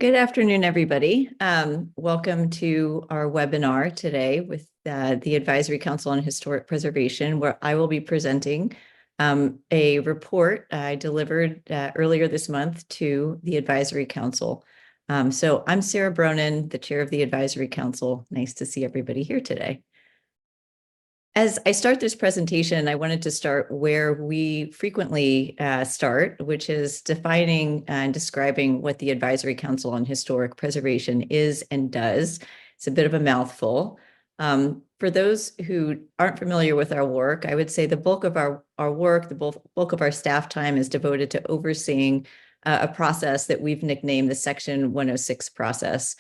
Good afternoon, everybody. Welcome to our webinar today with the Advisory Council on Historic Preservation, where I will be presenting a report I delivered earlier this month to the Advisory Council. So I'm Sara Bronin, the chair of the Advisory Council. Nice to see everybody here today. As I start this presentation, I wanted to start where we frequently start, which is defining and describing what the Advisory Council on Historic Preservation is and does. It's a bit of a mouthful. For those who aren't familiar with our work, I would say the bulk of our work, the bulk of our staff time is devoted to overseeing a process that we've nicknamed the Section 106 process.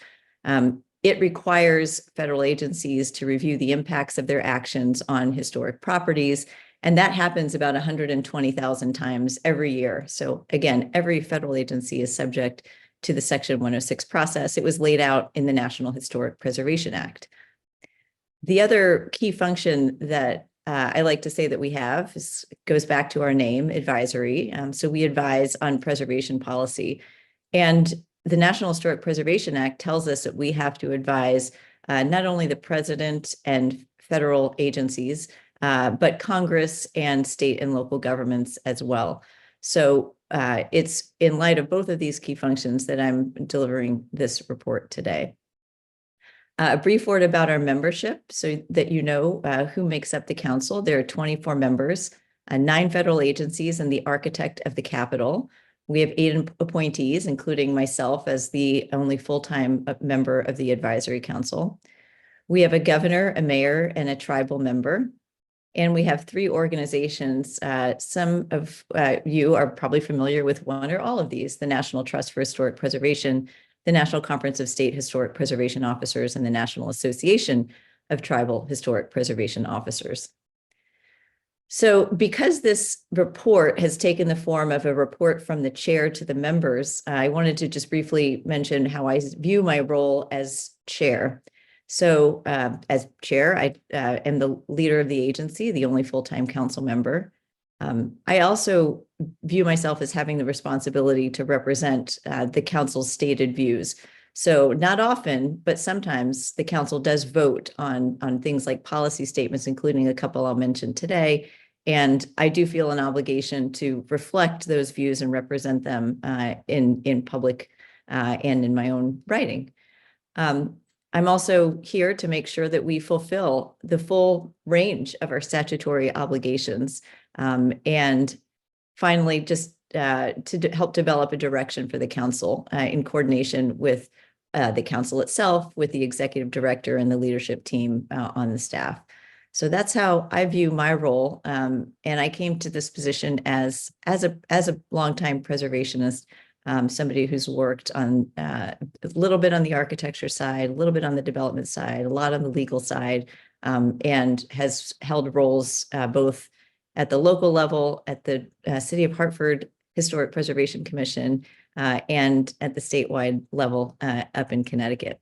It requires federal agencies to review the impacts of their actions on historic properties, and that happens about 120,000 times every year. So again, every federal agency is subject to the Section 106 process. It was laid out in the National Historic Preservation Act. The other key function that I like to say that we have goes back to our name, advisory. So we advise on preservation policy. And the National Historic Preservation Act tells us that we have to advise not only the president and federal agencies, but Congress and state and local governments as well. So it's in light of both of these key functions that I'm delivering this report today. A brief word about our membership so that you know who makes up the council. There are 24 members, 9 federal agencies, and the architect of the Capitol. We have 8 appointees, including myself as the only full-time member of the Advisory Council. We have a governor, a mayor, and a tribal member. And we have 3 organizations. Some of you are probably familiar with one or all of these: the National Trust for Historic Preservation, the National Conference of State Historic Preservation Officers, and the National Association of Tribal Historic Preservation Officers. So because this report has taken the form of a report from the chair to the members, I wanted to just briefly mention how I view my role as chair. So as chair, I am the leader of the agency, the only full-time council member. I also view myself as having the responsibility to represent the council's stated views. So not often, but sometimes the council does vote on things like policy statements, including a couple I'll mention today. And I do feel an obligation to reflect those views and represent them in public and in my own writing. I'm also here to make sure that we fulfill the full range of our statutory obligations. And finally, just to help develop a direction for the council in coordination with the council itself, with the executive director and the leadership team on the staff. So that's how I view my role. And I came to this position as a longtime preservationist, somebody who's worked on a little bit on the architecture side, a little bit on the development side, a lot on the legal side, and has held roles both at the local level, at the City of Hartford Historic Preservation Commission, and at the statewide level up in Connecticut.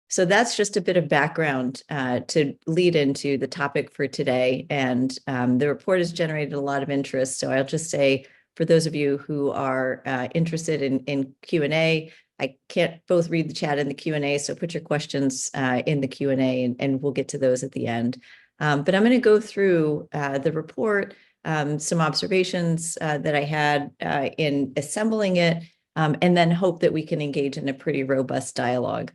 So that's just a bit of background to lead into the topic for today. And the report has generated a lot of interest. So I'll just say, for those of you who are interested in Q&A, I can't both read the chat and the Q&A, so put your questions in the Q&A and we'll get to those at the end. But I'm going to go through the report, some observations that I had in assembling it, and then hope that we can engage in a pretty robust dialogue.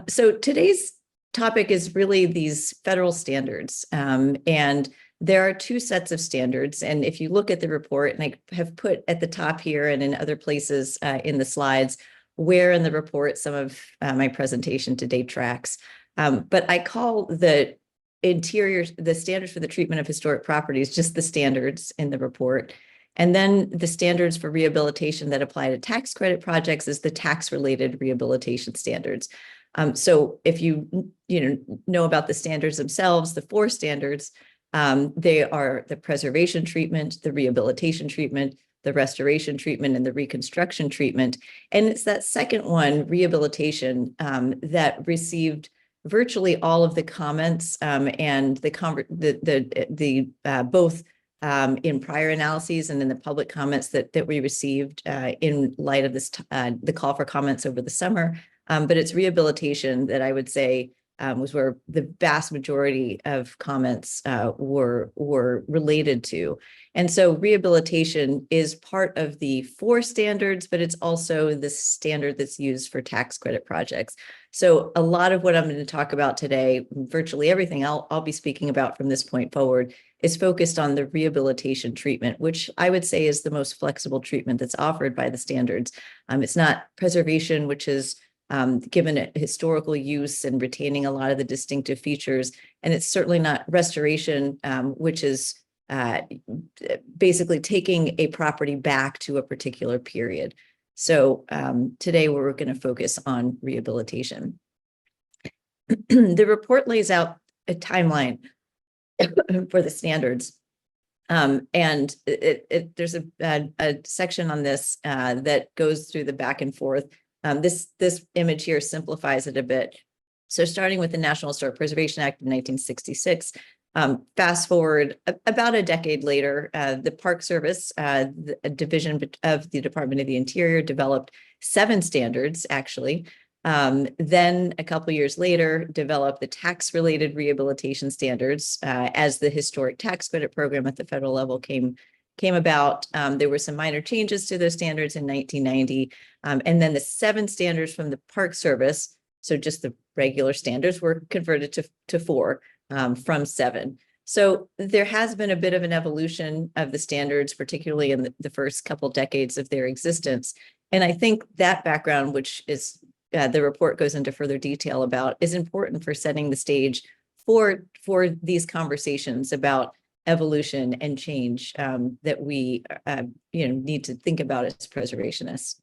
So today's topic is really these federal standards, and there are 2 sets of standards. And if you look at the report, and I have put at the top here and in other places in the slides, where in the report some of my presentation to date tracks. But I call the standards for the treatment of historic properties just the standards in the report. And then the standards for rehabilitation that apply to tax credit projects is the tax-related rehabilitation standards. So if you know about the standards themselves, the 4 standards, they are the preservation treatment, the rehabilitation treatment, the restoration treatment, and the reconstruction treatment. And it's that second one, rehabilitation, that received virtually all of the comments and both in prior analyses and in the public comments that we received in light of this the call for comments over the summer. But it's rehabilitation that I would say was where the vast majority of comments were related to. And so rehabilitation is part of the 4 standards, but it's also the standard that's used for tax credit projects. So a lot of what I'm going to talk about today, virtually everything I'll be speaking about from this point forward, is focused on the rehabilitation treatment, which I would say is the most flexible treatment that's offered by the standards. It's not preservation, which is given it historical use and retaining a lot of the distinctive features. And it's certainly not restoration, which is basically taking a property back to a particular period. So today we're going to focus on rehabilitation. The report lays out a timeline for the standards. And there's a section on this that goes through the back and forth. This image here simplifies it a bit. So starting with the National Historic Preservation Act of 1966, fast forward about a decade later, the Park Service, a division of the Department of the Interior, developed 7 standards, actually. Then a couple of years later, developed the tax-related rehabilitation standards as the historic tax credit program at the federal level came about. There were some minor changes to those standards in 1990. And then the 7 standards from the Park Service, so just the regular standards, were converted to 4 from 7. So there has been a bit of an evolution of the standards, particularly in the first couple decades of their existence. And I think that background, which is the report goes into further detail about, is important for setting the stage for these conversations about evolution and change that we need to think about as preservationists.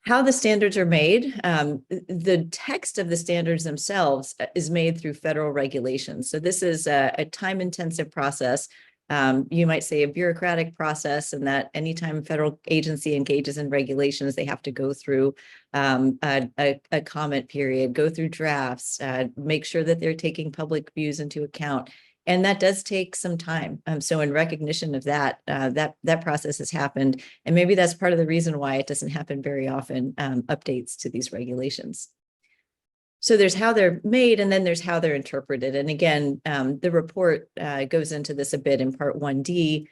How the standards are made, the text of the standards themselves is made through federal regulations. So this is a time-intensive process. You might say a bureaucratic process, and that anytime a federal agency engages in regulations, they have to go through a comment period, go through drafts, make sure that they're taking public views into account. And that does take some time. So in recognition of that, that process has happened. And maybe that's part of the reason why it doesn't happen very often, updates to these regulations. So there's how they're made, and then there's how they're interpreted. And again, the report goes into this a bit in Part 1D.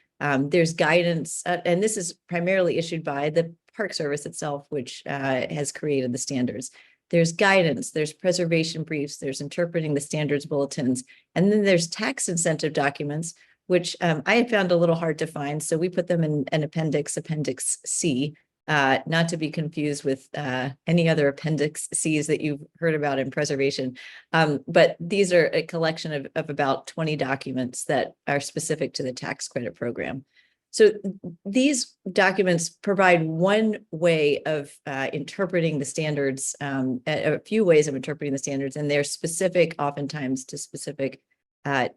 There's guidance, and this is primarily issued by the Park Service itself, which has created the standards. There's guidance, there's preservation briefs, there's interpreting the standards bulletins, and then there's tax incentive documents, which I had found a little hard to find. So we put them in an Appendix C, not to be confused with any other Appendix Cs that you've heard about in preservation. But these are a collection of about 20 documents that are specific to the tax credit program. So these documents provide one way of interpreting the standards, a few ways of interpreting the standards, and they're specific oftentimes to specific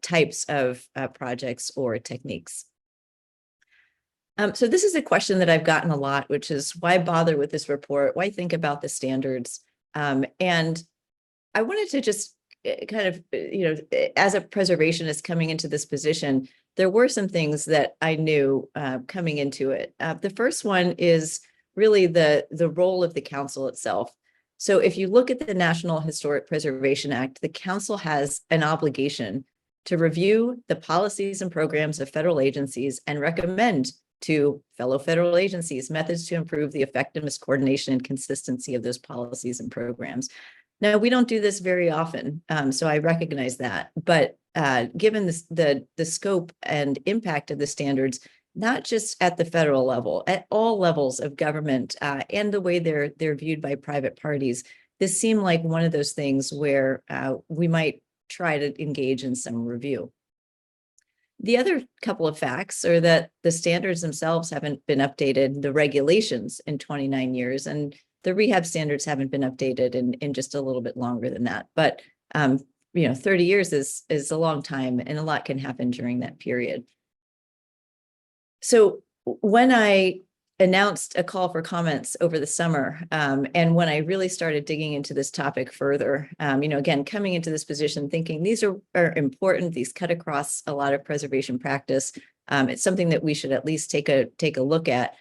types of projects or techniques. So this is a question that I've gotten a lot, which is why bother with this report? Why think about the standards? And I wanted to just kind of, as a preservationist coming into this position, there were some things that I knew coming into it. The first one is really the role of the council itself. So if you look at the National Historic Preservation Act, the council has an obligation to review the policies and programs of federal agencies and recommend to fellow federal agencies methods to improve the effectiveness, coordination, and consistency of those policies and programs. Now, we don't do this very often, so I recognize that. But given the scope and impact of the standards, not just at the federal level, at all levels of government, and the way they're viewed by private parties, this seemed like one of those things where we might try to engage in some review. The other couple of facts are that the standards themselves haven't been updated, the regulations, in 29 years, and the rehab standards haven't been updated in just a little bit longer than that. But 30 years is a long time, and a lot can happen during that period. So when I announced a call for comments over the summer, and when I really started digging into this topic further, again, coming into this position thinking these are important, these cut across a lot of preservation practice, it's something that we should at least take a look at.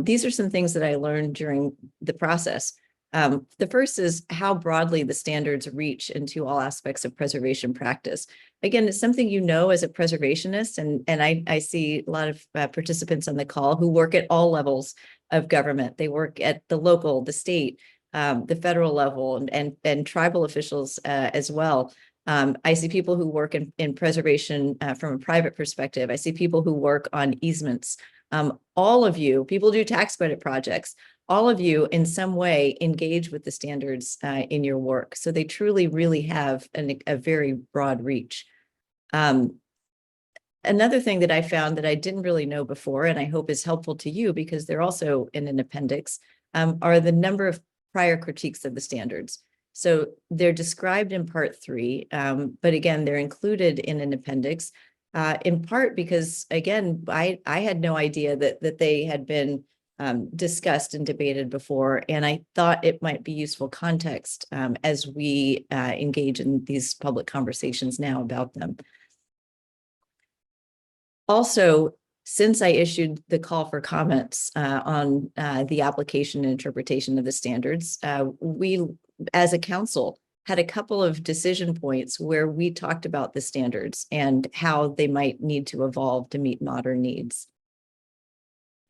These are some things that I learned during the process. The first is how broadly the standards reach into all aspects of preservation practice. Again, it's something you know as a preservationist, and I see a lot of participants on the call who work at all levels of government. They work at the local, the state, the federal level, and tribal officials as well. I see people who work in preservation from a private perspective. I see people who work on easements. All of you, people do tax credit projects. All of you in some way engage with the standards in your work. So they truly, really have a very broad reach. Another thing that I found that I didn't really know before, and I hope is helpful to you because they're also in an appendix, are the number of prior critiques of the standards. So they're described in part 3, but again, they're included in an appendix, in part because, again, I had no idea that they had been discussed and debated before, and I thought it might be useful context as we engage in these public conversations now about them. Also, since I issued the call for comments on the application and interpretation of the standards, we, as a council, had a couple of decision points where we talked about the standards and how they might need to evolve to meet modern needs.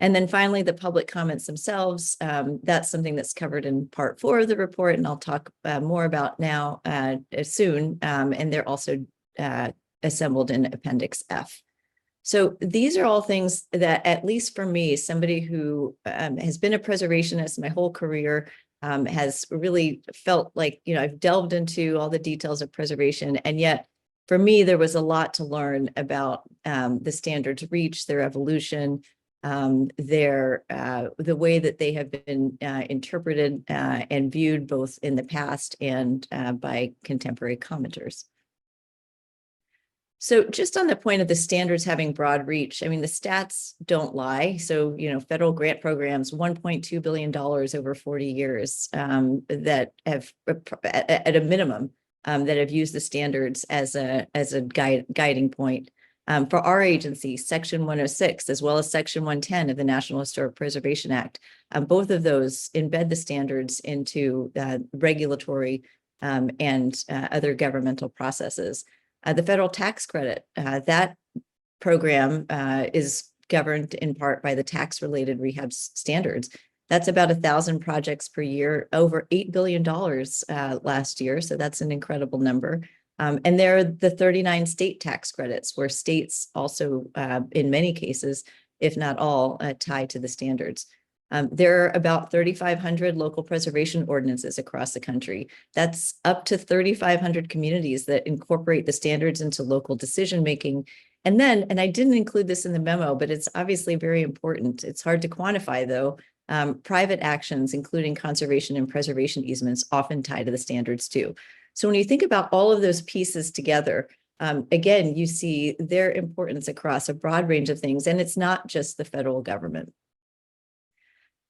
And then finally, the public comments themselves, that's something that's covered in part 4 of the report, and I'll talk more about now soon, and they're also assembled in Appendix F. So these are all things that, at least for me, somebody who has been a preservationist my whole career, has really felt like, I've delved into all the details of preservation, and yet for me, there was a lot to learn about the standards reach, their evolution, the way that they have been interpreted and viewed both in the past and by contemporary commenters. So just on the point of the standards having broad reach, I mean, the stats don't lie. So, federal grant programs, $1.2 billion over 40 years that have, at a minimum, that have used the standards as a guiding point. For our agency, Section 106, as well as Section 110 of the National Historic Preservation Act, both of those embed the standards into regulatory and other governmental processes. The federal tax credit, that program is governed in part by the tax-related rehab standards. That's about 1,000 projects per year, over $8 billion last year. So that's an incredible number. And there are the 39 state tax credits, where states also, in many cases, if not all, tie to the standards. There are about 3,500 local preservation ordinances across the country. That's up to 3,500 communities that incorporate the standards into local decision-making. And then, and I didn't include this in the memo, but it's obviously very important. It's hard to quantify, though. Private actions, including conservation and preservation easements, often tie to the standards too. So when you think about all of those pieces together, again, you see their importance across a broad range of things, and it's not just the federal government.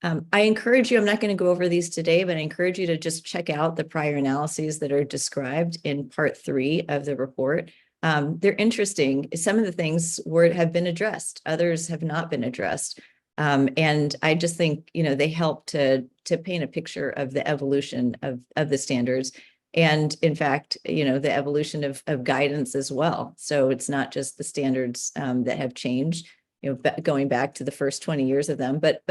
I encourage you, I'm not going to go over these today, but I encourage you to just check out the prior analyses that are described in part 3 of the report. They're interesting. Some of the things have been addressed, others have not been addressed. And I just think, they help to paint a picture of the evolution of the standards. And in fact, the evolution of guidance as well. So it's not just the standards that have changed, going back to the first 20 years of them, but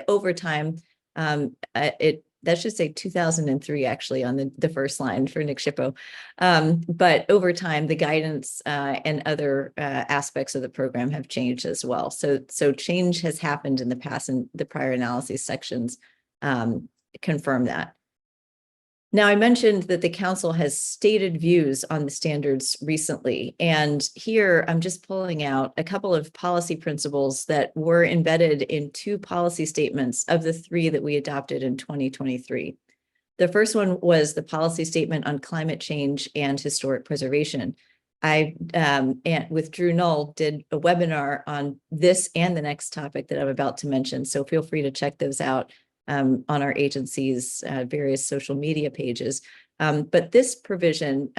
over time, that should say 2003 actually on the first line for Nick Schippo. But over time, the guidance and other aspects of the program have changed as well. So change has happened in the past, and the prior analysis sections confirm that. Now, I mentioned that the council has stated views on the standards recently, and here I'm just pulling out a couple of policy principles that were embedded in 2 policy statements of the 3 that we adopted in 2023. The first one was the policy statement on climate change and historic preservation. I, with Drew Null, did a webinar on this and the next topic that I'm about to mention, so feel free to check those out on our agency's various social media pages. But this provision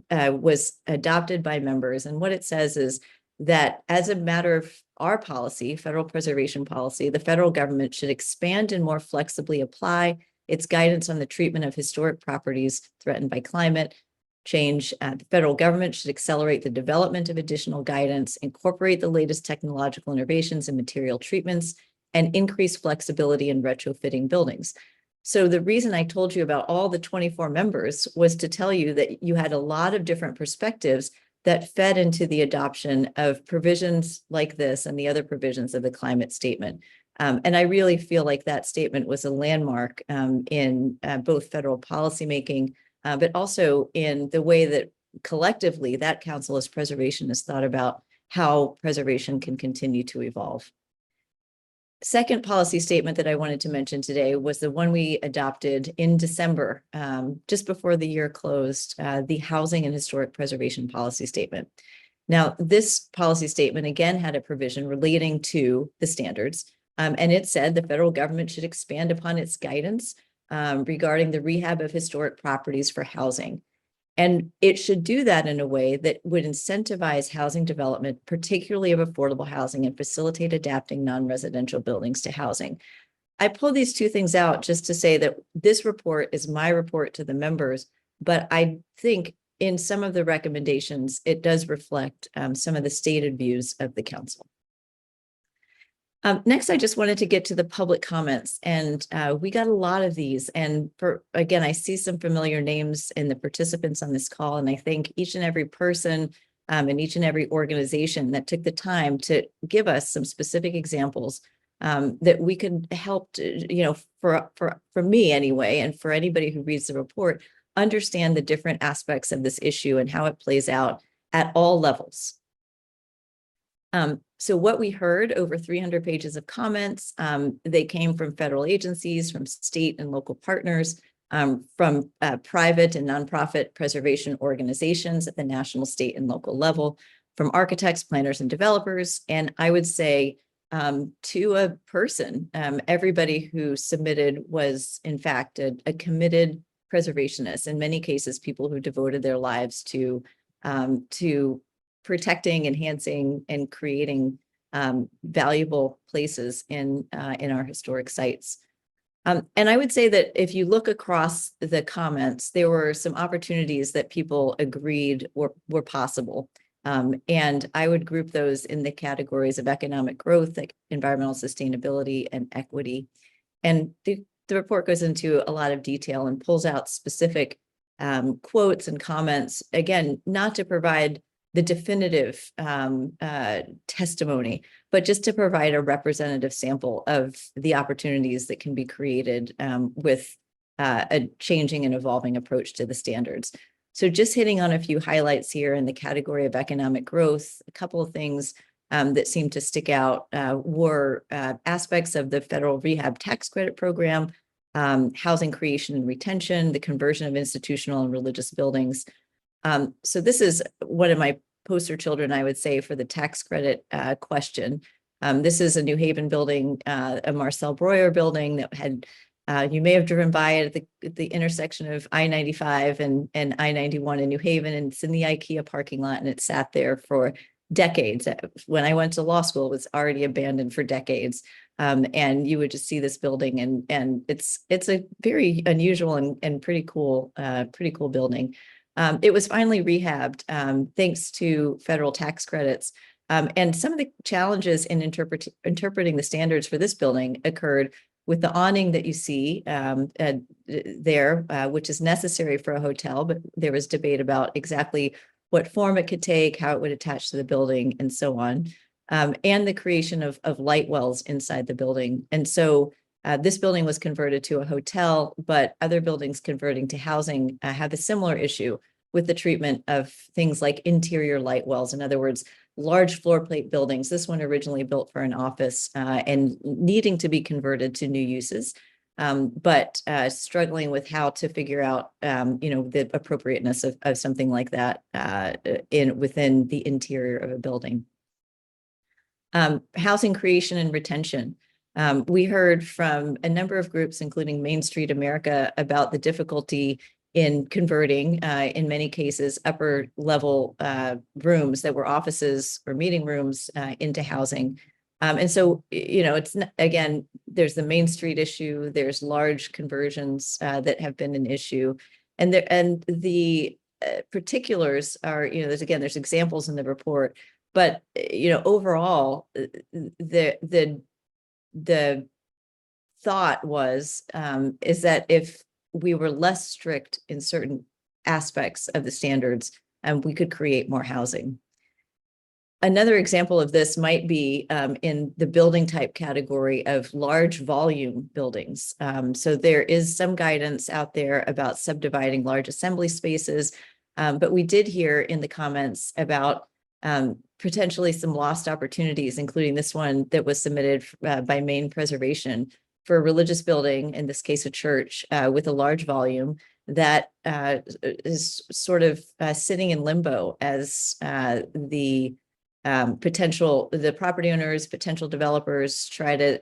was adopted by members, and what it says is that as a matter of our policy, federal preservation policy, the federal government should expand and more flexibly apply its guidance on the treatment of historic properties threatened by climate change. The federal government should accelerate the development of additional guidance, incorporate the latest technological innovations and material treatments, and increase flexibility in retrofitting buildings. So the reason I told you about all the 24 members was to tell you that you had a lot of different perspectives that fed into the adoption of provisions like this and the other provisions of the climate statement. And I really feel like that statement was a landmark in both federal policymaking, but also in the way that collectively that Council as Preservation has thought about how preservation can continue to evolve. Second policy statement that I wanted to mention today was the one we adopted in December, just before the year closed, the Housing and Historic Preservation Policy Statement. Now, this policy statement again had a provision relating to the standards, and it said the federal government should expand upon its guidance regarding the rehab of historic properties for housing. And it should do that in a way that would incentivize housing development, particularly of affordable housing, and facilitate adapting non-residential buildings to housing. I pulled these two things out just to say that this report is my report to the members, but I think in some of the recommendations, it does reflect some of the stated views of the council. Next, I just wanted to get to the public comments, and we got a lot of these. And again, I see some familiar names in the participants on this call, and I thank each and every person and each and every organization that took the time to give us some specific examples that we could help, for me anyway, and for anybody who reads the report, understand the different aspects of this issue and how it plays out at all levels. So what we heard, over 300 pages of comments, they came from federal agencies, from state and local partners, from private and nonprofit preservation organizations at the national, state, and local level, from architects, planners, and developers. And I would say to a person, everybody who submitted was, in fact, a committed preservationist. In many cases, people who devoted their lives to protecting, enhancing, and creating valuable places in our historic sites. And I would say that if you look across the comments, there were some opportunities that people agreed were possible. And I would group those in the categories of economic growth, like environmental sustainability, and equity. And the report goes into a lot of detail and pulls out specific quotes and comments, again, not to provide the definitive testimony, but just to provide a representative sample of the opportunities that can be created with a changing and evolving approach to the standards. So just hitting on a few highlights here in the category of economic growth, a couple of things that seem to stick out were aspects of the federal rehab tax credit program, housing creation and retention, the conversion of institutional and religious buildings. So this is one of my poster children, I would say, for the tax credit question. This is a New Haven building, a Marcel Breuer building that had, you may have driven by it at the intersection of I-95 and I-91 in New Haven, and it's in the IKEA parking lot, and it sat there for decades. When I went to law school, it was already abandoned for decades. And you would just see this building, and it's a very unusual and pretty cool building. It was finally rehabbed thanks to federal tax credits. And some of the challenges in interpreting the standards for this building occurred with the awning that you see there, which is necessary for a hotel, but there was debate about exactly what form it could take, how it would attach to the building, and so on, and the creation of light wells inside the building. And so this building was converted to a hotel, but other buildings converting to housing have a similar issue with the treatment of things like interior light wells. In other words, large floor plate buildings. This one originally built for an office and needing to be converted to new uses, but struggling with how to figure out, the appropriateness of something like that within the interior of a building. Housing creation and retention. We heard from a number of groups, including Main Street America, about the difficulty in converting, in many cases, upper level rooms that were offices or meeting rooms into housing. And so, it's again, there's the Main Street issue. There's large conversions that have been an issue, and the particulars are, there's examples in the report, but overall, the thought was is that if we were less strict in certain aspects of the standards, we could create more housing. Another example of this might be in the building type category of large volume buildings. So there is some guidance out there about subdividing large assembly spaces, but we did hear in the comments about potentially some lost opportunities, including this one that was submitted by Maine Preservation for a religious building, in this case a church, with a large volume that is sort of sitting in limbo as the property owners, potential developers try to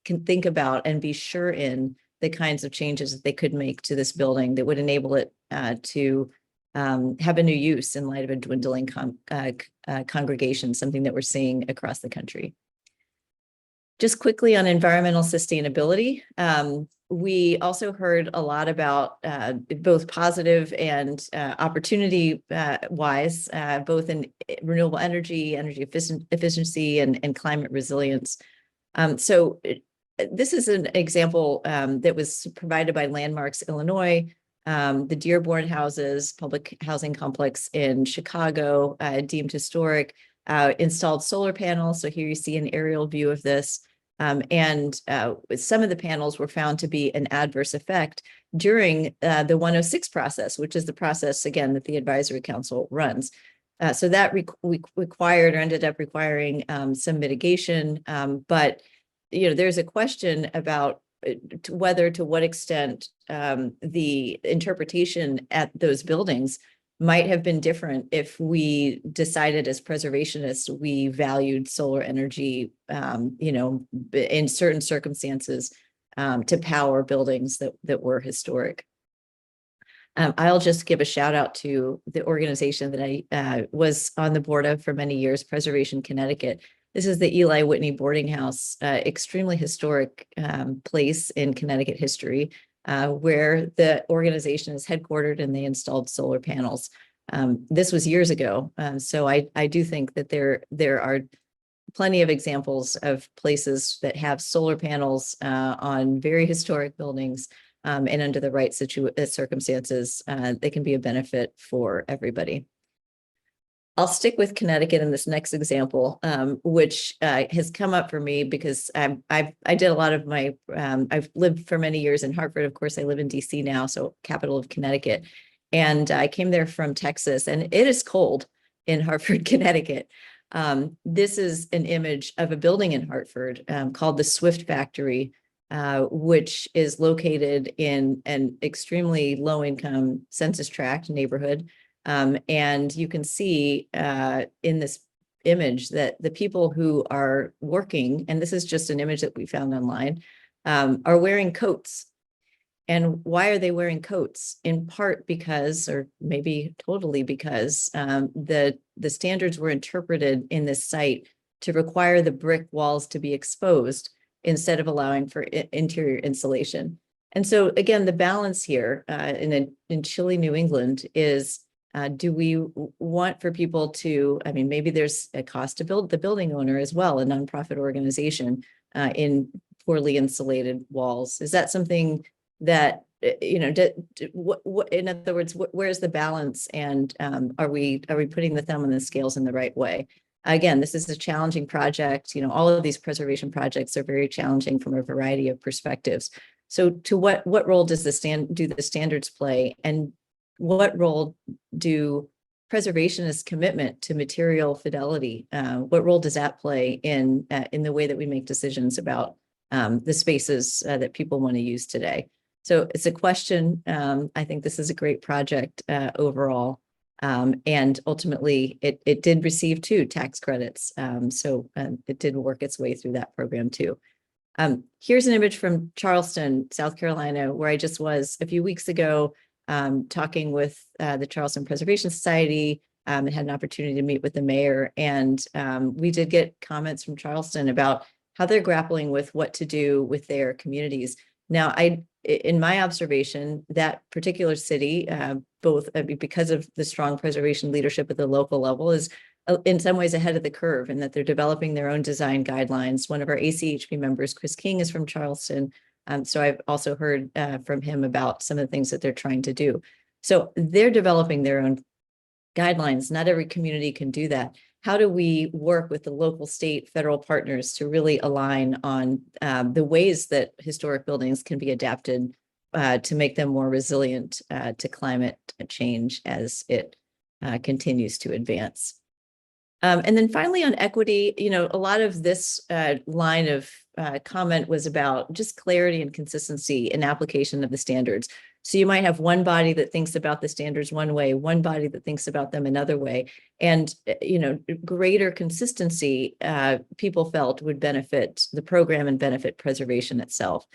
can think about and be sure in the kinds of changes that they could make to this building that would enable it to have a new use in light of a dwindling congregation, something that we're seeing across the country. Just quickly on environmental sustainability, we also heard a lot about both positive and opportunity-wise, both in renewable energy efficiency, and climate resilience. So this is an example that was provided by Landmarks Illinois, the Dearborn Houses public housing complex in Chicago, deemed historic, installed solar panels. So here you see an aerial view of this. And some of the panels were found to be an adverse effect during the 106 process, which is the process, again, that the advisory council runs. So that required or ended up requiring some mitigation. But, there's a question about to what extent the interpretation at those buildings might have been different if we decided as preservationists we valued solar energy, in certain circumstances, to power buildings that were historic. I'll just give a shout out to the organization that I was on the board of for many years, Preservation Connecticut. This is the Eli Whitney boarding house, extremely historic place in Connecticut history, where the organization is headquartered, and they installed solar panels. This was years ago. So I do think that there are plenty of examples of places that have solar panels on very historic buildings, and under the right circumstances, they can be a benefit for everybody. I'll stick with Connecticut in this next example, which has come up for me because I did a lot of my, I've lived for many years in Hartford. Of course, I live in DC now, so capital of Connecticut. And I came there from Texas, and it is cold in Hartford, Connecticut. This is an image of a building in Hartford called the Swift Factory, which is located in an extremely low-income census tract neighborhood. And you can see in this image that the people who are working, and this is just an image that we found online, are wearing coats. And why are they wearing coats? In part because, or maybe totally because, the standards were interpreted in this site to require the brick walls to be exposed instead of allowing for interior insulation. And so again, the balance here in chilly New England is, do we want for people to, I mean, maybe there's a cost to build the building owner as well, a nonprofit organization, in poorly insulated walls. Is that something that, what, in other words, where's the balance, and are we putting the thumb on the scales in the right way? Again, this is a challenging project. All of these preservation projects are very challenging from a variety of perspectives. So to what role does the standards play, and what role do preservationists' commitment to material fidelity, what role does that play in the way that we make decisions about the spaces that people want to use today? So it's a question. I think this is a great project overall. And ultimately, it did receive 2 tax credits. So it did work its way through that program too. Here's an image from Charleston, South Carolina, where I just was a few weeks ago. talking with the Charleston Preservation Society, and had an opportunity to meet with the mayor. And we did get comments from Charleston about how they're grappling with what to do with their communities. Now, in my observation, that particular city, both because of the strong preservation leadership at the local level, is in some ways ahead of the curve, in that they're developing their own design guidelines. One of our ACHP members, Chris King, is from Charleston. So I've also heard from him about some of the things that they're trying to do. So they're developing their own guidelines. Not every community can do that. How do we work with the local, state, federal partners to really align on the ways that historic buildings can be adapted to make them more resilient to climate change as it continues to advance? And then finally on equity, a lot of this line of comment was about just clarity and consistency in application of the standards. So you might have one body that thinks about the standards one way, one body that thinks about them another way. And, greater consistency, people felt would benefit the program and benefit preservation itself.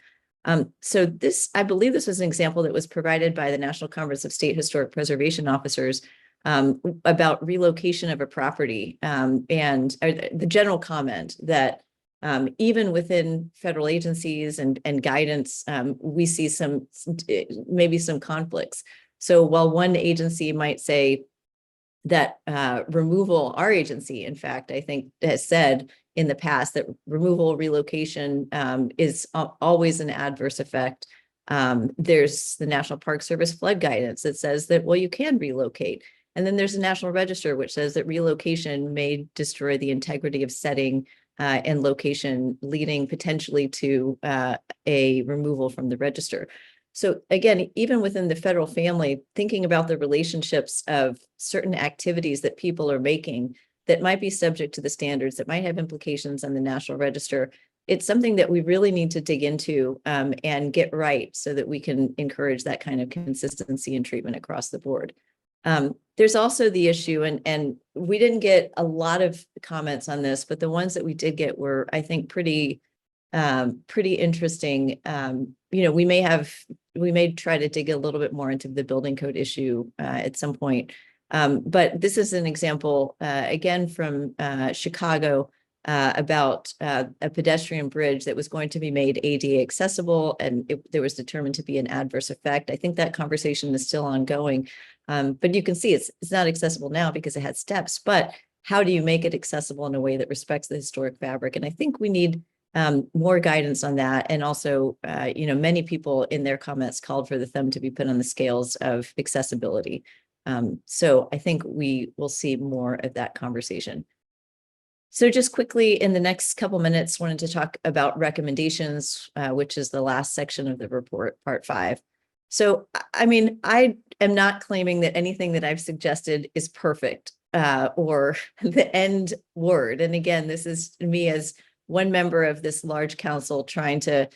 So I believe this was an example that was provided by the National Conference of State Historic Preservation Officers about relocation of a property, and the general comment that even within federal agencies and guidance, we see maybe some conflicts. So while one agency might say that removal, our agency, in fact, I think has said in the past that relocation is always an adverse effect. There's the National Park Service flood guidance that says that, well, you can relocate. And then there's the National Register, which says that relocation may destroy the integrity of setting and location, leading potentially to a removal from the register. So again, even within the federal family, thinking about the relationships of certain activities that people are making that might be subject to the standards, that might have implications on the National Register, it's something that we really need to dig into and get right so that we can encourage that kind of consistency and treatment across the board. There's also the issue, and we didn't get a lot of comments on this, but the ones that we did get were, I think, pretty interesting. We may try to dig a little bit more into the building code issue at some point. But this is an example, again, from Chicago, about a pedestrian bridge that was going to be made ADA accessible, and there was determined to be an adverse effect. I think that conversation is still ongoing, but you can see it's not accessible now because it had steps. But how do you make it accessible in a way that respects the historic fabric? And I think we need more guidance on that. And also, many people in their comments called for the thumb to be put on the scales of accessibility. So I think we will see more of that conversation. So just quickly, in the next couple minutes, wanted to talk about recommendations, which is the last section of the report, part 5. So, I mean, I am not claiming that anything that I've suggested is perfect or the end word. And again, this is me as one member of this large council trying to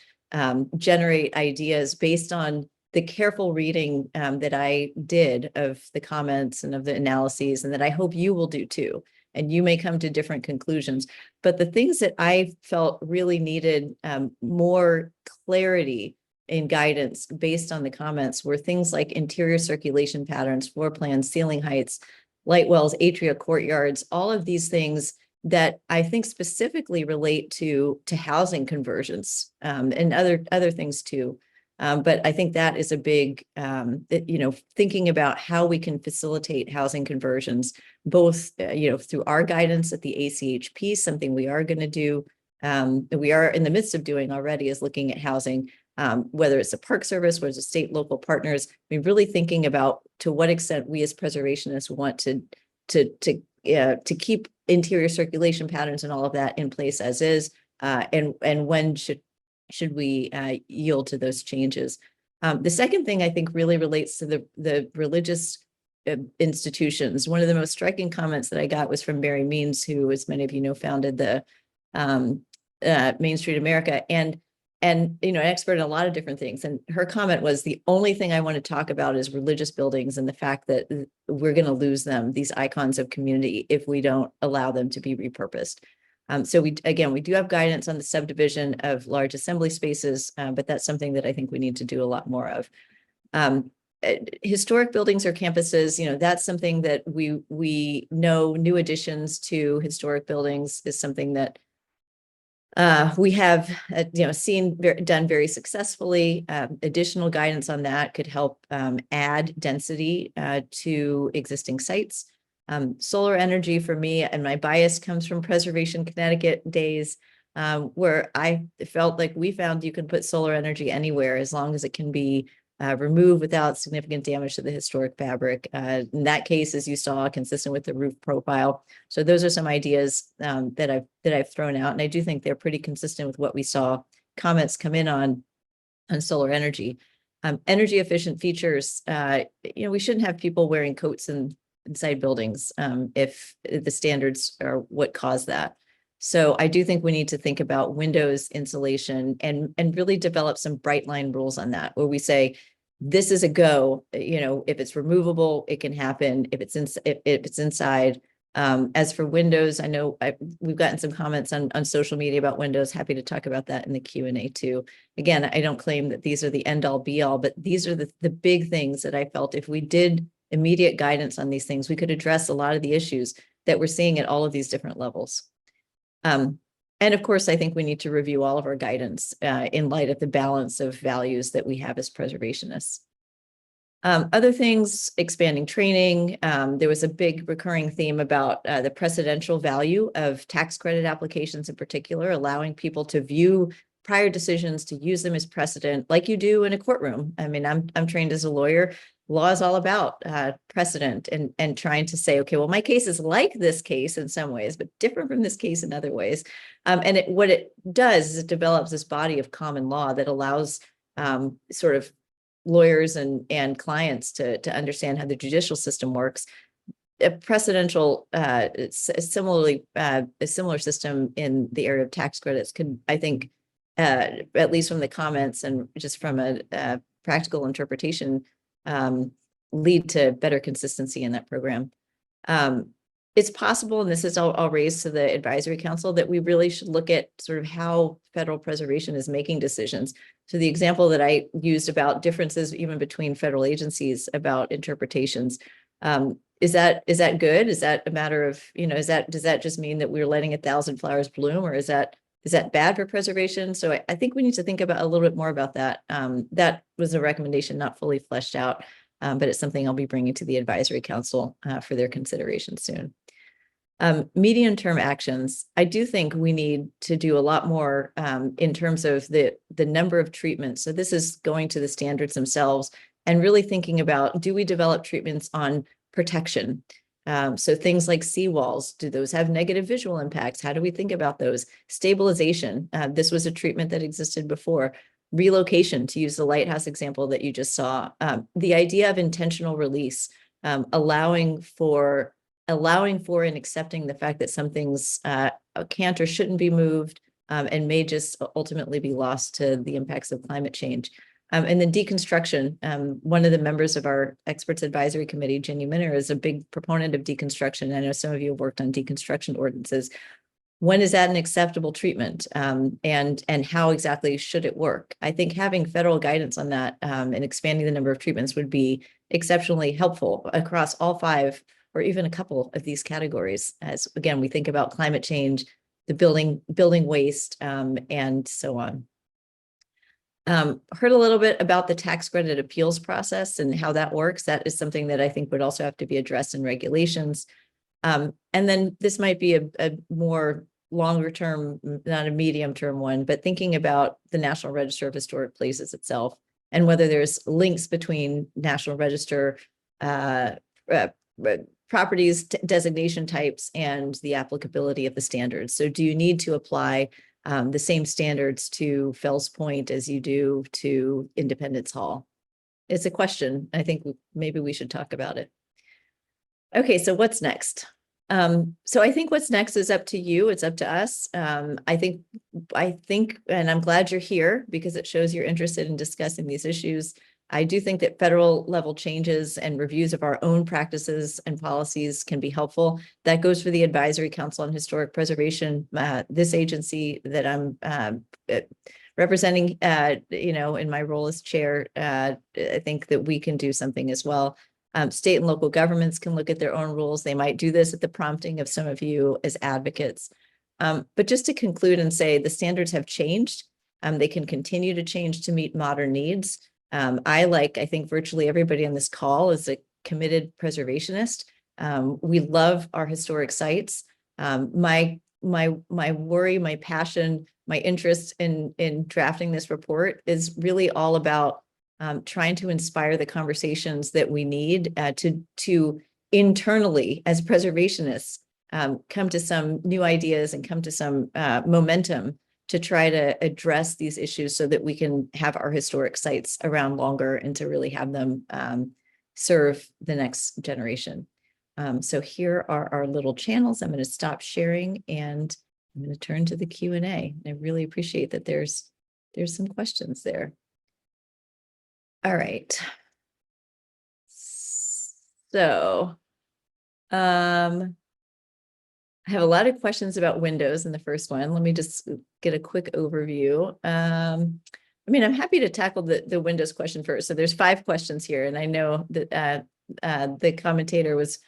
generate ideas based on the careful reading that I did of the comments and of the analyses, and that I hope you will do too. And you may come to different conclusions. But the things that I felt really needed more clarity and guidance based on the comments were things like interior circulation patterns, floor plans, ceiling heights, light wells, atria, courtyards, all of these things that I think specifically relate to housing conversions and other things too. But I think that is a big, thinking about how we can facilitate housing conversions, both, through our guidance at the ACHP, something we are going to do, that we are in the midst of doing already, is looking at housing, whether it's a park service, whether it's state, local partners. I mean, really thinking about to what extent we as preservationists want to keep interior circulation patterns and all of that in place as is, and when should we yield to those changes. The second thing I think really relates to the religious institutions. One of the most striking comments that I got was from Mary Means, who, as many of you know, founded the Main Street America, and an expert in a lot of different things. And her comment was, the only thing I want to talk about is religious buildings and the fact that we're going to lose them, these icons of community, if we don't allow them to be repurposed. So we do have guidance on the subdivision of large assembly spaces, but that's something that I think we need to do a lot more of. historic buildings or campuses, that's something that we know new additions to historic buildings is something that we have, seen done very successfully. Additional guidance on that could help add density to existing sites. Solar energy for me, and my bias comes from Preservation Connecticut days, where I felt like we found you can put solar energy anywhere as long as it can be removed without significant damage to the historic fabric. In that case, as you saw, consistent with the roof profile. So those are some ideas that I've thrown out, and I do think they're pretty consistent with what we saw comments come in on solar energy. Energy efficient features. We shouldn't have people wearing coats inside buildings if the standards are what caused that. So I do think we need to think about windows insulation and really develop some bright line rules on that, where we say, this is a go, if it's removable, it can happen. If it's inside. As for windows, I know we've gotten some comments on social media about windows. Happy to talk about that in the Q&A too. Again, I don't claim that these are the end all be all, but these are the big things that I felt if we did immediate guidance on these things, we could address a lot of the issues that we're seeing at all of these different levels. And of course, I think we need to review all of our guidance in light of the balance of values that we have as preservationists. Other things, expanding training. There was a big recurring theme about the precedential value of tax credit applications in particular, allowing people to view prior decisions, to use them as precedent, like you do in a courtroom. I mean, I'm trained as a lawyer. Law is all about precedent and trying to say, okay, well, my case is like this case in some ways, but different from this case in other ways. And what it does is it develops this body of common law that allows sort of lawyers and clients to understand how the judicial system works. A precedential, similarly, a similar system in the area of tax credits could, I think, at least from the comments and just from a practical interpretation, lead to better consistency in that program. It's possible, and this is I'll raise to the advisory council, that we really should look at sort of how federal preservation is making decisions. So the example that I used about differences even between federal agencies about interpretations, is that good? Is that a matter of, does that just mean that we're letting 1,000 flowers bloom, or is that bad for preservation? So I think we need to think about a little bit more about that. That was a recommendation not fully fleshed out, but it's something I'll be bringing to the advisory council for their consideration soon. Medium-term actions. I do think we need to do a lot more in terms of the number of treatments. So this is going to the standards themselves and really thinking about, do we develop treatments on protection? So things like seawalls, do those have negative visual impacts? How do we think about those? Stabilization. This was a treatment that existed before. Relocation, to use the lighthouse example that you just saw. The idea of intentional release, allowing for and accepting the fact that some things can't or shouldn't be moved and may just ultimately be lost to the impacts of climate change. And then deconstruction. One of the members of our experts advisory committee, Jenny Minner, is a big proponent of deconstruction. I know some of you have worked on deconstruction ordinances. When is that an acceptable treatment? And how exactly should it work? I think having federal guidance on that and expanding the number of treatments would be exceptionally helpful across all 5 or even a couple of these categories, as again, we think about climate change, the building waste, and so on. Heard a little bit about the tax credit appeals process and how that works. That is something that I think would also have to be addressed in regulations. And then this might be a more longer term, not a medium term one, but thinking about the National Register of Historic Places itself and whether there's links between National Register properties, designation types, and the applicability of the standards. So do you need to apply the same standards to Fells Point as you do to Independence Hall? It's a question. I think maybe we should talk about it. Okay, so what's next? So I think what's next is up to you. It's up to us. I think, and I'm glad you're here because it shows you're interested in discussing these issues. I do think that federal level changes and reviews of our own practices and policies can be helpful. That goes for the Advisory Council on Historic Preservation, this agency that I'm representing, in my role as chair. I think that we can do something as well. State and local governments can look at their own rules. They might do this at the prompting of some of you as advocates. But just to conclude and say the standards have changed. They can continue to change to meet modern needs. I think virtually everybody on this call is a committed preservationist. We love our historic sites. My worry, my passion, my interest in drafting this report is really all about trying to inspire the conversations that we need to internally, as preservationists, come to some new ideas and come to some momentum to try to address these issues so that we can have our historic sites around longer and to really have them serve the next generation. So here are our little channels. I'm going to stop sharing and I'm going to turn to the Q&A. I really appreciate that there's some questions there. All right. So I have a lot of questions about Windows in the first one. Let me just get a quick overview. I'm happy to tackle the Windows question first. So there's 5 questions here, and I know that the commentator was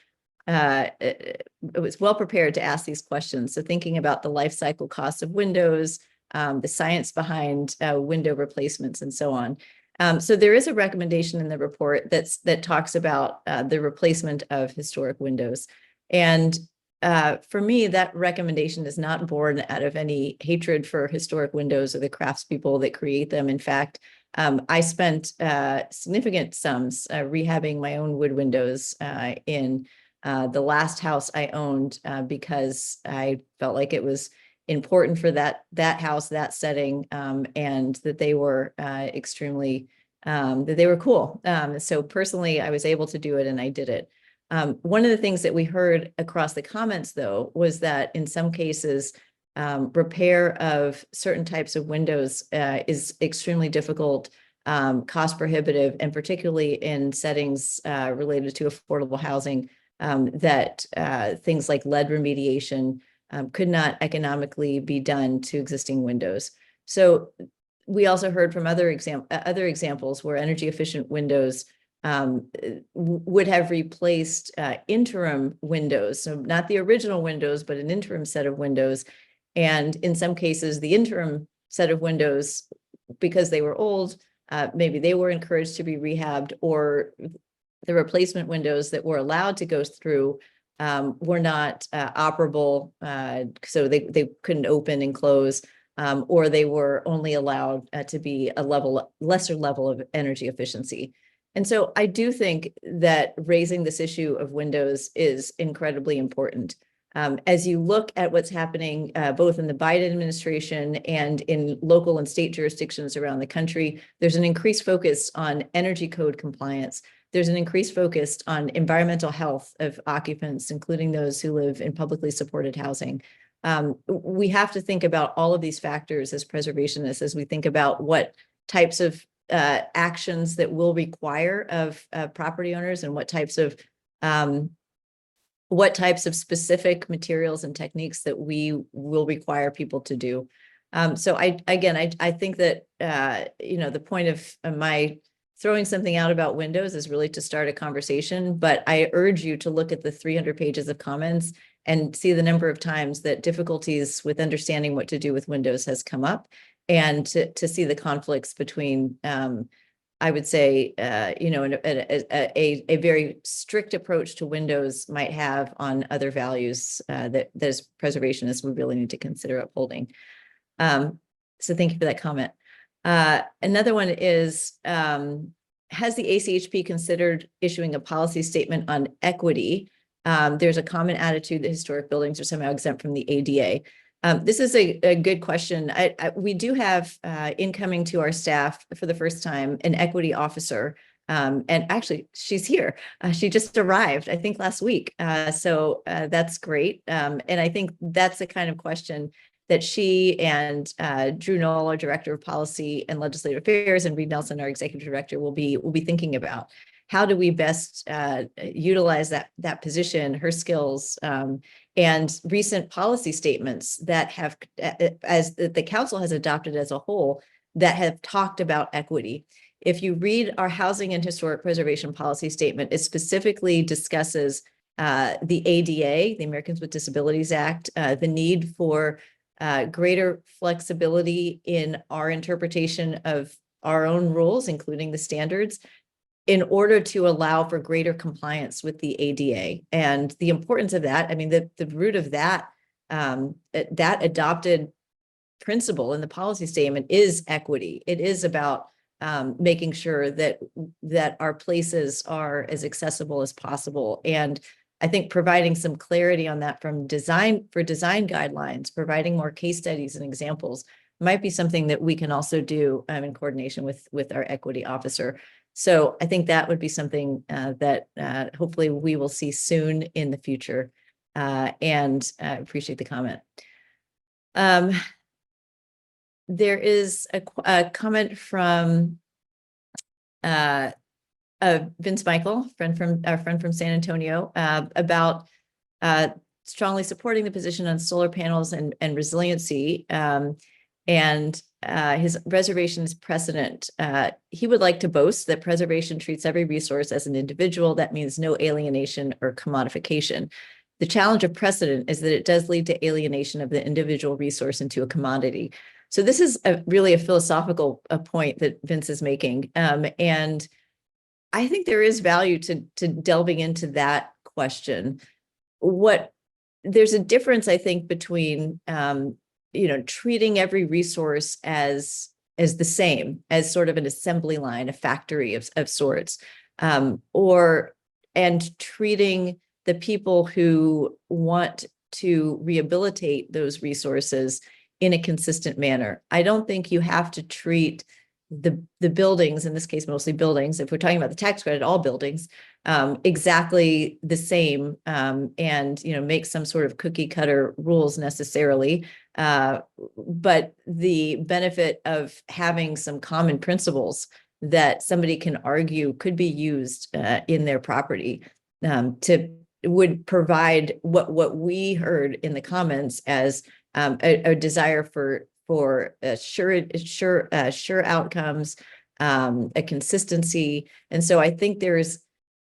well prepared to ask these questions. So thinking about the life cycle cost of Windows, the science behind window replacements, and so on. So there is a recommendation in the report that talks about the replacement of historic windows. And for me, that recommendation is not born out of any hatred for historic windows or the craftspeople that create them. In fact, I spent significant sums rehabbing my own wood windows in the last house I owned because I felt like it was important for that house, that setting, and that they were that they were cool. So personally, I was able to do it and I did it. One of the things that we heard across the comments, though, was that in some cases, repair of certain types of windows is extremely difficult, cost prohibitive, and particularly in settings related to affordable housing, that things like lead remediation could not economically be done to existing windows. So we also heard from other examples where energy efficient windows would have replaced interim windows. So not the original windows, but an interim set of windows. And in some cases, the interim set of windows, because they were old, maybe they were encouraged to be rehabbed, or the replacement windows that were allowed to go through were not operable. So they couldn't open and close, or they were only allowed to be a lesser level of energy efficiency. And so I do think that raising this issue of windows is incredibly important. As you look at what's happening both in the Biden administration and in local and state jurisdictions around the country, there's an increased focus on energy code compliance. There's an increased focus on environmental health of occupants, including those who live in publicly supported housing. We have to think about all of these factors as preservationists, as we think about what types of actions that will require of property owners, and what types of specific materials and techniques that we will require people to do. So I think that the point of my throwing something out about Windows is really to start a conversation, but I urge you to look at the 300 pages of comments and see the number of times that difficulties with understanding what to do with Windows has come up, and to see the conflicts between, I would say, a very strict approach to Windows might have on other values that as preservationists we really need to consider upholding. So thank you for that comment. Another one is, has the ACHP considered issuing a policy statement on equity? There's a common attitude that historic buildings are somehow exempt from the ADA. This is a good question. We do have incoming to our staff for the first time an equity officer, and actually she's here. She just arrived, I think, last week. So that's great. And I think that's the kind of question that she and Drew Knoll, our Director of Policy and Legislative Affairs, and Reed Nelson, our Executive Director, will be thinking about. How do we best utilize that position, her skills, and recent policy statements that have, as the council has adopted as a whole, that have talked about equity. If you read our housing and historic preservation policy statement, it specifically discusses the ADA, the Americans with Disabilities Act, the need for greater flexibility in our interpretation of our own rules, including the standards, in order to allow for greater compliance with the ADA. And the importance of that, I mean, the root of that, that adopted principle in the policy statement is equity. It is about making sure that our places are as accessible as possible. And I think providing some clarity on that from design guidelines, providing more case studies and examples might be something that we can also do in coordination with our equity officer. So I think that would be something that hopefully we will see soon in the future. And I appreciate the comment. There is a comment from Vince Michael, our friend from San Antonio, about strongly supporting the position on solar panels and resiliency. And his reservation is precedent. He would like to boast that preservation treats every resource as an individual. That means no alienation or commodification. The challenge of precedent is that it does lead to alienation of the individual resource into a commodity. So this is really a philosophical point that Vince is making. And I think there is value to delving into that question. There's a difference, I think, between treating every resource as the same, as sort of an assembly line, a factory of sorts, and treating the people who want to rehabilitate those resources in a consistent manner. I don't think you have to treat the buildings, in this case, mostly buildings, if we're talking about the tax credit, all buildings, exactly the same, and make some sort of cookie cutter rules necessarily. But the benefit of having some common principles that somebody can argue could be used in their property would provide what we heard in the comments as a desire for sure outcomes, a consistency. And so I think there is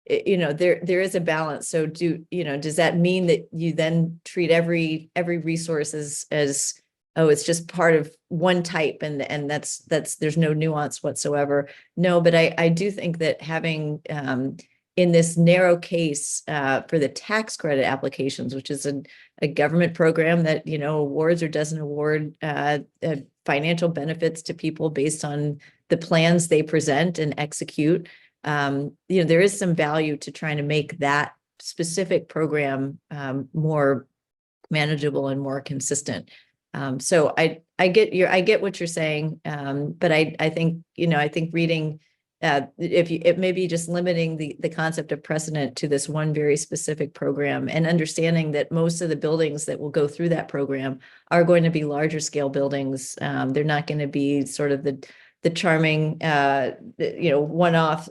a balance. So does that mean that you then treat every resource as oh, it's just part of one type and that's there's no nuance whatsoever? No, but I do think that having in this narrow case for the tax credit applications, which is a government program that awards or doesn't award financial benefits to people based on the plans they present and execute. There is some value to trying to make that specific program more manageable and more consistent. So I get what you're saying, but I think reading. It may be just limiting the concept of precedent to this one very specific program, and understanding that most of the buildings that will go through that program are going to be larger scale buildings. They're not going to be sort of the charming, one-off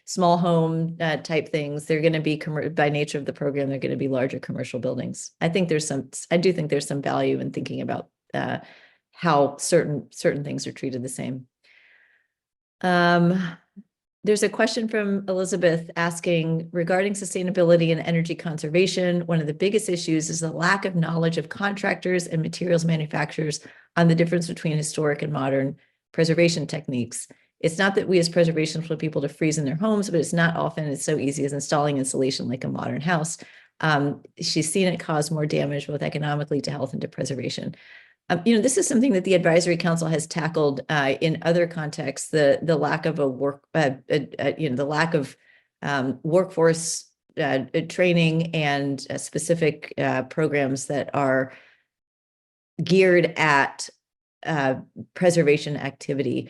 small home type things. They're going to be by nature of the program. They're going to be larger commercial buildings. I do think there's some value in thinking about how certain things are treated the same. There's a question from Elizabeth asking, regarding sustainability and energy conservation, one of the biggest issues is the lack of knowledge of contractors and materials manufacturers on the difference between historic and modern preservation techniques. It's not that we as preservationists want people to freeze in their homes, but it's not often it's so easy as installing insulation like a modern house. She's seen it cause more damage, both economically to health and to preservation. This is something that the advisory council has tackled in other contexts. The lack of the lack of workforce training and specific programs that are geared at preservation activity.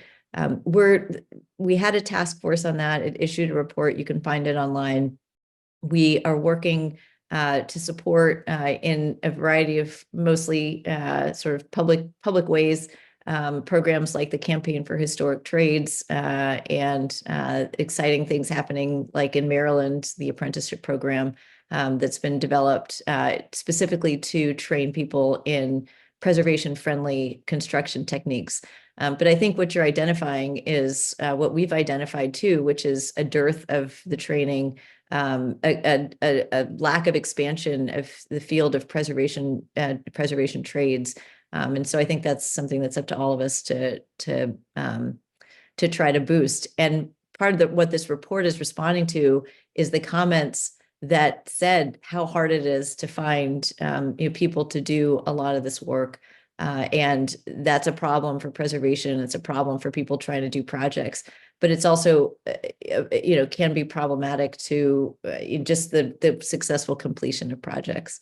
We had a task force on that. It issued a report. You can find it online. We are working to support in a variety of mostly sort of public ways, programs like the Campaign for Historic Trades and exciting things happening like in Maryland, the apprenticeship program that's been developed specifically to train people in preservation-friendly construction techniques. But I think what you're identifying is what we've identified too, which is a dearth of the training, a lack of expansion of the field of preservation trades. And so I think that's something that's up to all of us to try to boost. And part of what this report is responding to is the comments that said how hard it is to find people to do a lot of this work. And that's a problem for preservation. It's a problem for people trying to do projects, but it's also, can be problematic to just the successful completion of projects.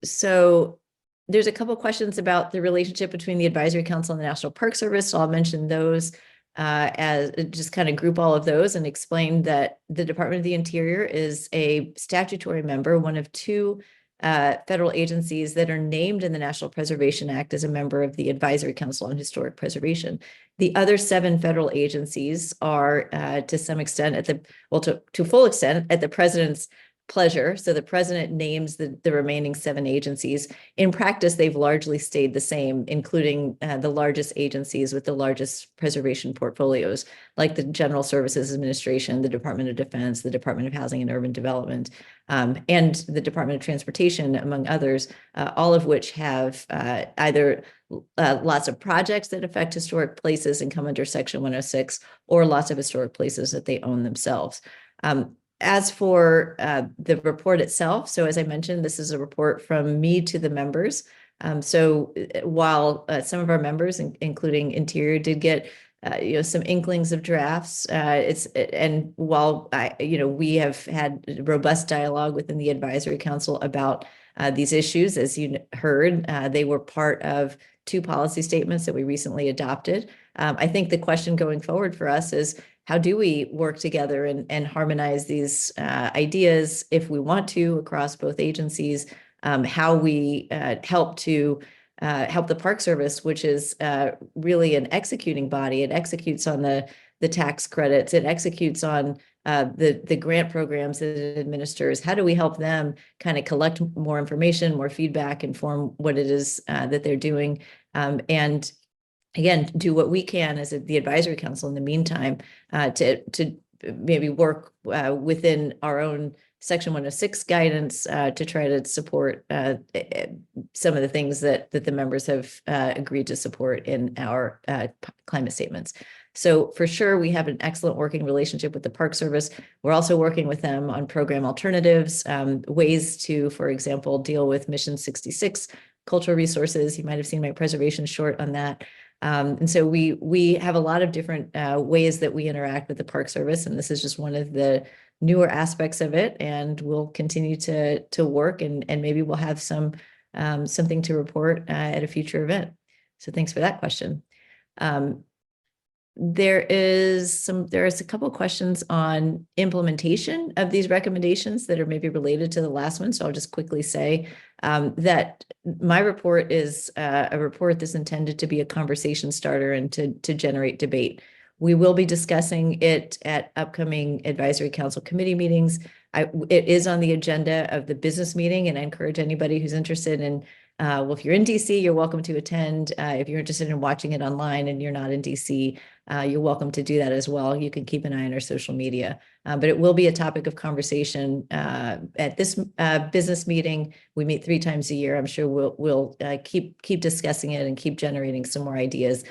So there's a couple of questions about the relationship between the Advisory Council and the National Park Service. So I'll mention those as just kind of group all of those and explain that the Department of the Interior is a statutory member, one of two federal agencies that are named in the National Preservation Act as a member of the Advisory Council on Historic Preservation. The other 7 federal agencies are to some extent to full extent at the president's pleasure. So the president names the remaining 7 agencies. In practice, they've largely stayed the same, including the largest agencies with the largest preservation portfolios, like the General Services Administration, the Department of Defense, the Department of Housing and Urban Development, and the Department of Transportation, among others, all of which have either lots of projects that affect historic places and come under Section 106, or lots of historic places that they own themselves. As for the report itself, so as I mentioned, this is a report from me to the members. So while some of our members, including Interior, did get some inklings of drafts, and while we have had robust dialogue within the Advisory Council about these issues, as you heard, they were part of 2 policy statements that we recently adopted. I think the question going forward for us is, how do we work together and harmonize these ideas if we want to across both agencies? How we help the Park Service, which is really an executing body. It executes on the tax credits. It executes on the grant programs that it administers. How do we help them kind of collect more information, more feedback, inform what it is that they're doing, and again, do what we can as the Advisory Council in the meantime to maybe work within our own Section 106 guidance to try to support some of the things that the members have agreed to support in our climate statements. So for sure, we have an excellent working relationship with the Park Service. We're also working with them on program alternatives, ways to, for example, deal with Mission 66 cultural resources. You might have seen my preservation short on that. And so we have a lot of different ways that we interact with the Park Service, and this is just one of the newer aspects of it. And we'll continue to work, and maybe we'll have something to report at a future event. So thanks for that question. There is a couple of questions on implementation of these recommendations that are maybe related to the last one. So I'll just quickly say that my report is a report that's intended to be a conversation starter and to generate debate. We will be discussing it at upcoming Advisory Council committee meetings. It is on the agenda of the business meeting, and I encourage anybody who's interested in well, if you're in DC, you're welcome to attend. If you're interested in watching it online and you're not in DC, you're welcome to do that as well. You can keep an eye on our social media, but it will be a topic of conversation at this business meeting. We meet 3 times a year. I'm sure we'll keep discussing it and keep generating some more ideas,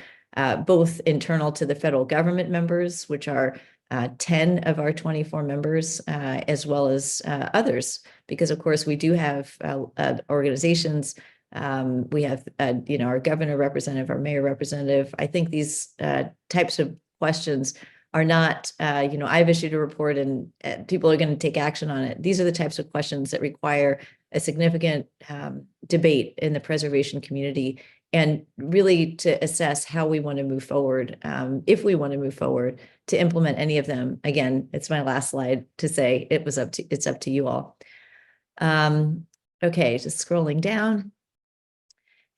both internal to the federal government members, which are 10 of our 24 members, as well as others, because of course we do have organizations. We have, our governor representative, our mayor representative. I think these types of questions are not, I've issued a report and people are going to take action on it. These are the types of questions that require a significant debate in the preservation community and really to assess how we want to move forward, if we want to move forward to implement any of them. Again, it's my last slide to say it's up to you all. Okay, just scrolling down.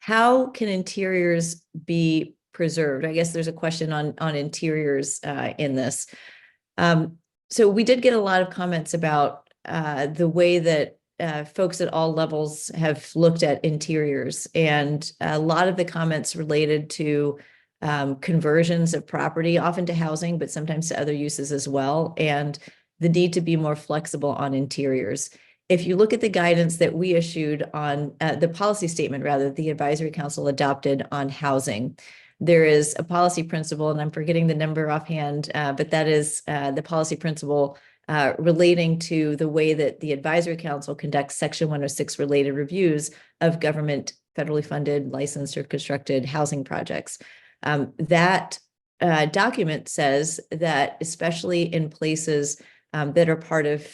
How can interiors be preserved? I guess there's a question on interiors in this. So we did get a lot of comments about the way that folks at all levels have looked at interiors, and a lot of the comments related to conversions of property, often to housing, but sometimes to other uses as well, and the need to be more flexible on interiors. If you look at the guidance that we issued on the policy statement, rather, the advisory council adopted on housing, there is a policy principle, and I'm forgetting the number offhand, but that is the policy principle relating to the way that the advisory council conducts Section 106 related reviews of government federally funded, licensed, or constructed housing projects. That document says that, especially in places that are part of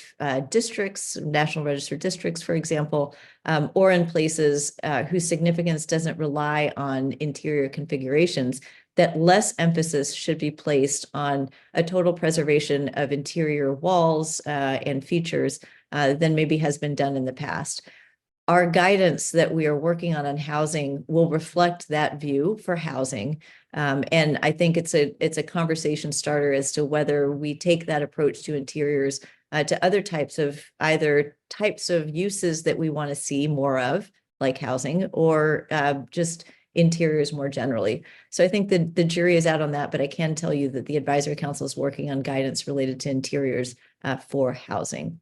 districts, National Register districts, for example, or in places whose significance doesn't rely on interior configurations, that less emphasis should be placed on a total preservation of interior walls and features than maybe has been done in the past. Our guidance that we are working on housing will reflect that view for housing. And I think it's a conversation starter as to whether we take that approach to interiors to other types of uses that we want to see more of, like housing, or just interiors more generally. So I think the jury is out on that, but I can tell you that the advisory council is working on guidance related to interiors for housing.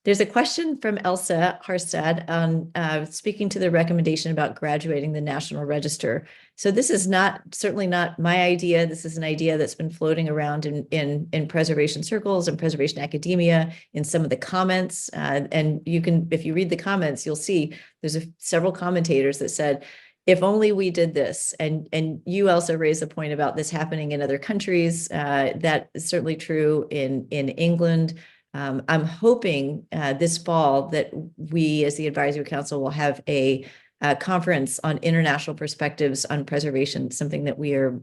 There's a question from Elsa Harstad on speaking to the recommendation about graduating the National Register. So this is certainly not my idea. This is an idea that's been floating around in preservation circles and preservation academia in some of the comments. And you can, if you read the comments, you'll see there's several commentators that said, if only we did this. And you also raised the point about this happening in other countries. That is certainly true in England. I'm hoping this fall that we, as the advisory council, will have a conference on international perspectives on preservation, something that we are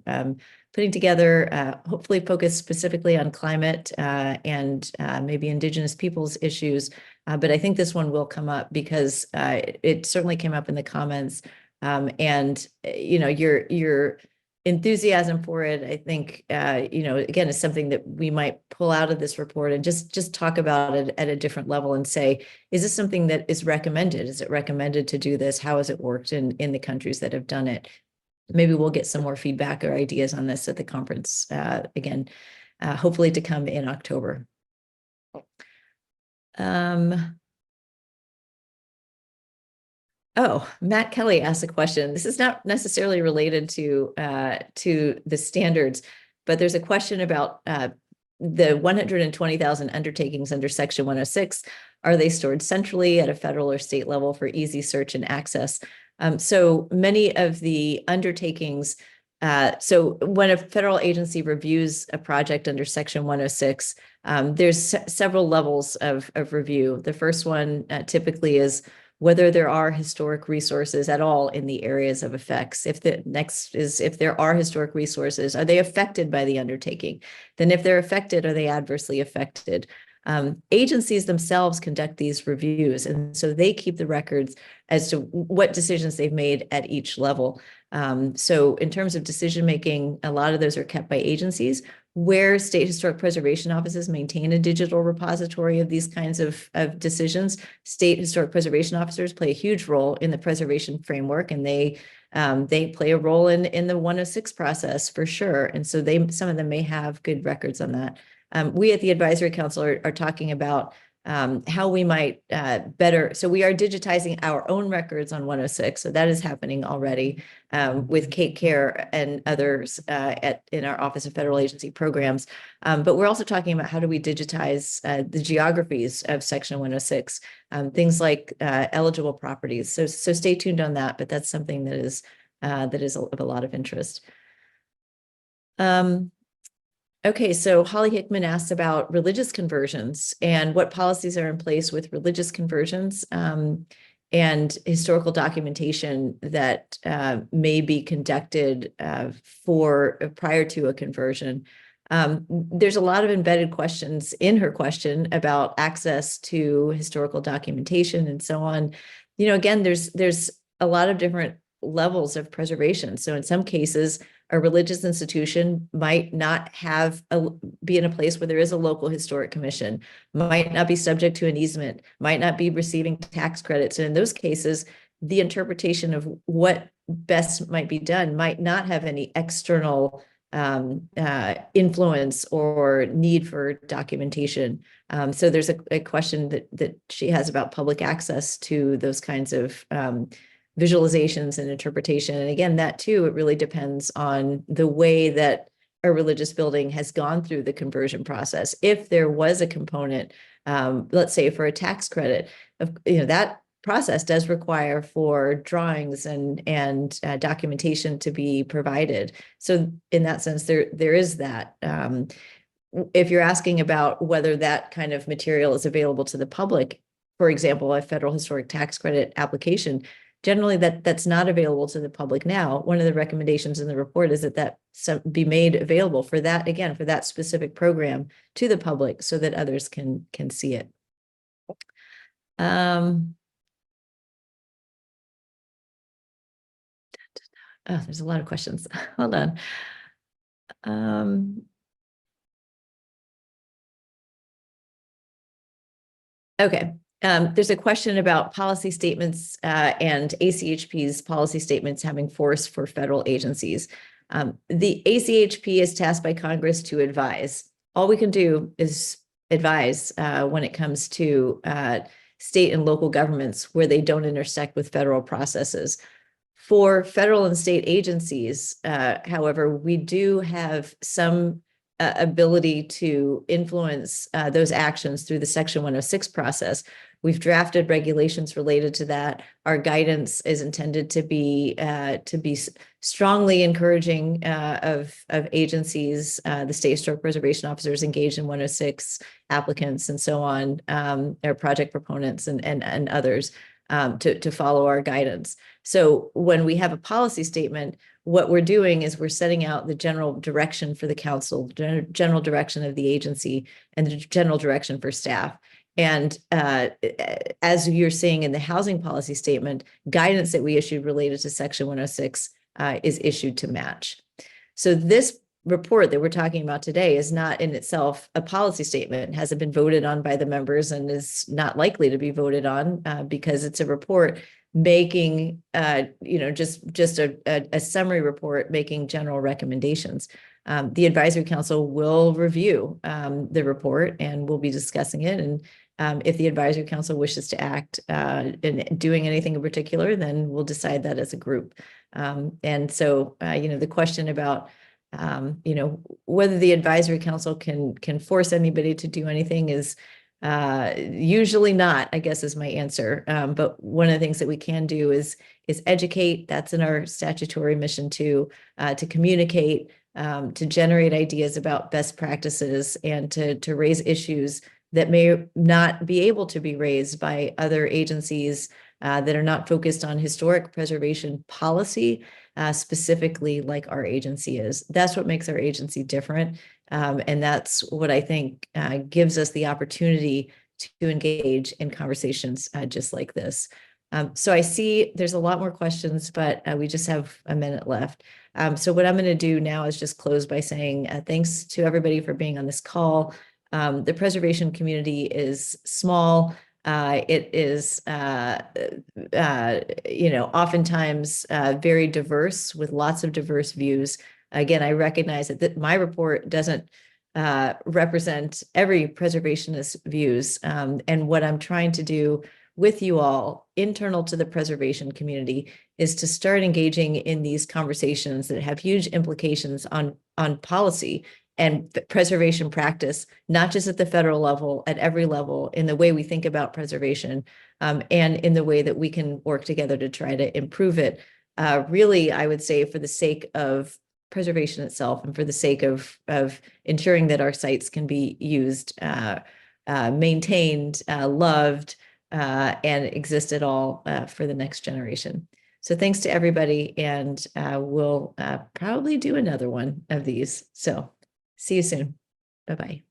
putting together, hopefully focused specifically on climate and maybe Indigenous peoples issues. But I think this one will come up because it certainly came up in the comments. And your enthusiasm for it, I think, again, is something that we might pull out of this report and just talk about it at a different level and say, is this something that is recommended? Is it recommended to do this? How has it worked in the countries that have done it? Maybe we'll get some more feedback or ideas on this at the conference, again, hopefully to come in October. Oh, Matt Kelly asked a question. This is not necessarily related to the standards, but there's a question about the 120,000 undertakings under Section 106. Are they stored centrally at a federal or state level for easy search and access? So many of the undertakings, so when a federal agency reviews a project under Section 106, there's several levels of review. The first one typically is whether there are historic resources at all in the areas of effects. If the next is, if there are historic resources, are they affected by the undertaking? Then if they're affected, are they adversely affected? Agencies themselves conduct these reviews, and so they keep the records as to what decisions they've made at each level. So in terms of decision-making, a lot of those are kept by agencies. Where state historic preservation offices maintain a digital repository of these kinds of decisions, state historic preservation officers play a huge role in the preservation framework, and they play a role in the 106 process for sure. And so some of them may have good records on that. We at the Advisory Council are talking about how we might better. So we are digitizing our own records on 106. So that is happening already with Kate Care and others in our Office of Federal Agency Programs. But we're also talking about how do we digitize the geographies of Section 106, things like eligible properties. So stay tuned on that, but that's something that is of a lot of interest. Okay, so Holly Hickman asked about religious conversions and what policies are in place with religious conversions. and historical documentation that may be conducted prior to a conversion. There's a lot of embedded questions in her question about access to historical documentation and so on. Again, there's a lot of different levels of preservation. So in some cases, a religious institution might not be in a place where there is a local historic commission, might not be subject to an easement, might not be receiving tax credits. And in those cases, the interpretation of what best might be done might not have any external influence or need for documentation. So there's a question that she has about public access to those kinds of visualizations and interpretation. And again, that too, it really depends on the way that a religious building has gone through the conversion process. If there was a component, let's say for a tax credit, that process does require for drawings and documentation to be provided. So in that sense, there is that. If you're asking about whether that kind of material is available to the public, for example, a federal historic tax credit application, generally that's not available to the public now. One of the recommendations in the report is that be made available for that, again, for that specific program to the public so that others can see it. Oh, there's a lot of questions. Hold on. Okay. There's a question about policy statements and ACHP's policy statements having force for federal agencies. The ACHP is tasked by Congress to advise. All we can do is advise when it comes to state and local governments where they don't intersect with federal processes. For federal and state agencies, however, we do have some ability to influence those actions through the Section 106 process. We've drafted regulations related to that. Our guidance is intended to be strongly encouraging of agencies, the state historic preservation officers engaged in 106, applicants and so on, their project proponents and others to follow our guidance. So when we have a policy statement, what we're doing is we're setting out the general direction for the council, general direction of the agency, and the general direction for staff. And as you're seeing in the housing policy statement, guidance that we issued related to Section 106 is issued to match. So this report that we're talking about today is not in itself a policy statement. It hasn't been voted on by the members and is not likely to be voted on because it's a report making, just a summary report making general recommendations. The advisory council will review the report and we'll be discussing it. And if the advisory council wishes to act in doing anything in particular, then we'll decide that as a group. And so, the question about whether the advisory council can force anybody to do anything is usually not, I guess, is my answer. But one of the things that we can do is educate. That's in our statutory mission to communicate, to generate ideas about best practices, and to raise issues that may not be able to be raised by other agencies that are not focused on historic preservation policy, specifically like our agency is. That's what makes our agency different. And that's what I think gives us the opportunity to engage in conversations just like this. So I see there's a lot more questions, but we just have a minute left. So what I'm going to do now is just close by saying thanks to everybody for being on this call. The preservation community is small. It is, oftentimes very diverse with lots of diverse views. Again, I recognize that my report doesn't represent every preservationist views. And what I'm trying to do with you all, internal to the preservation community, is to start engaging in these conversations that have huge implications on policy and preservation practice, not just at the federal level, at every level, in the way we think about preservation, and in the way that we can work together to try to improve it. Really, I would say for the sake of preservation itself and for the sake of ensuring that our sites can be used, maintained, loved, and exist at all for the next generation. So thanks to everybody, and we'll probably do another one of these. So see you soon. Bye-bye.